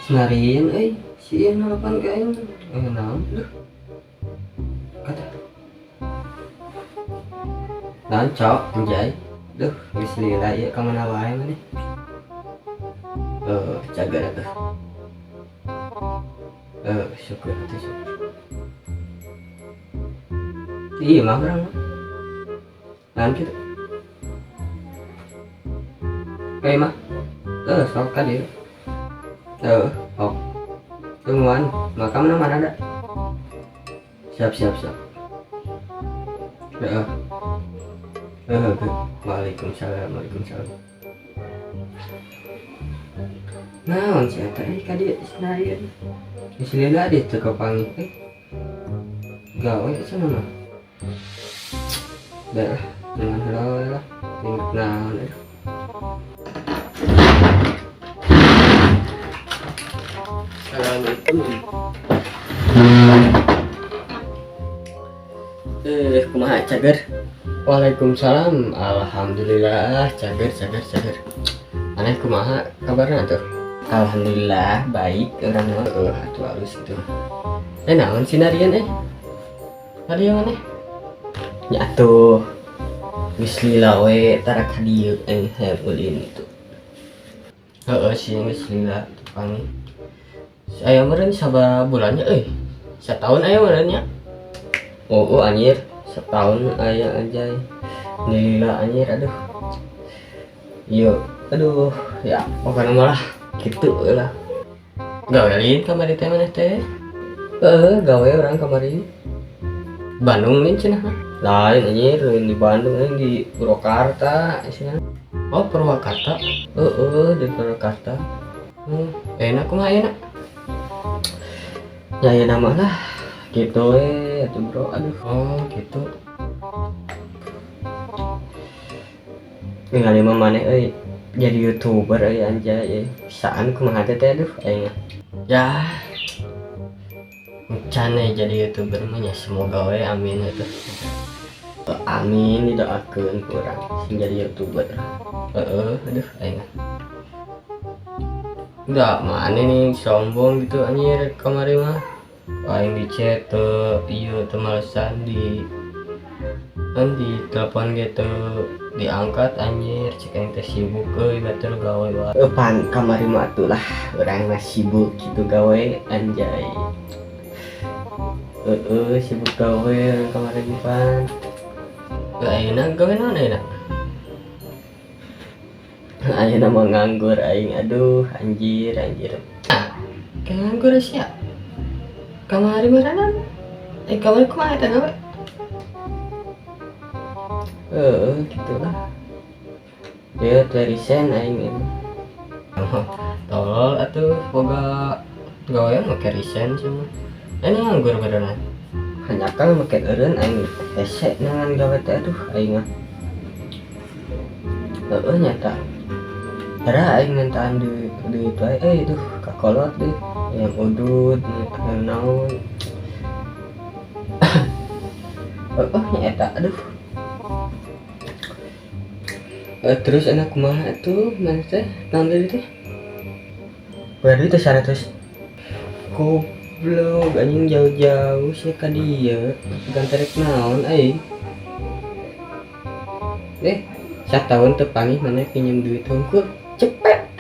Senarian si ieu harapan ka aing naon duh kata naon cok anjay duh geus lila ieu ka mana wae maneh jaga atuh syukur atuh syukur iya mah urang naon kitu kayak mah sok ka dieu oh tungguan maka mana ada siap waalaikumsalam naon si eta ka dieu senarian geus lila di teu kapangi gawe cenah mah dah dengan heula lah tingkat naon Assalamualaikum. Kumaha cager? Waalaikumsalam. Alhamdulillah cager. Aneh kumaha kabarna tuh? Alhamdulillah baik urang mah atuh alus itu. Naon sinarian Tadi yang aneh? Nya atuh. Geus lila we tara ka dieu ulin itu. Sih geus lila pangi. Aya meureun sabaraha bulannya satahun aya meureunnya anjir setahun aya anjay lila anjir aduh ya pokoknya malah gitu lah gawein kamari teh maneh teh gawe orang kamari Bandung nih cenah lain anjir di Bandung di Purwakarta cenah Purwakarta di Purwakarta enak kumaha enak ya nama lah gitu atuh bro gitu ningali mah maneh jadi YouTuber anjay saan kumaha teh aing ya can jadi YouTuber mah nya semoga we amin atuh amin didoakeun ku urang sing jadi YouTuber aing udah mana nih sombong gitu anjir kamari mah aing di chat iya malesan di telepon gitu diangkat anjir cek aing teh sibuk batur gawe wae pan kamari mah atuh lah urang mah sibuk gitu gawe anjay sibuk gawe kamari pan enak gawe naon enak ayeuna mah nganggur aing aduh anjir kayak nganggur sia kamari maranan kamari kumaha eta gawe gitulah ya dari sen aing ini tolol atuh boga gawean make resign semua ini nganggur beneran hanya kan make eureun aing hese nangan gawe teh aduh aing mah nyata era aing mintaan duit wae itu kakolot deh yang udut yang naon nyata aduh terus enak kumaha tuh mana teh naon deui teh berarti teh 100 goblok anjing jauh-jauh sih ka dieu gantarek naon satahun teu panggih mana pinjem duit hungkul cepet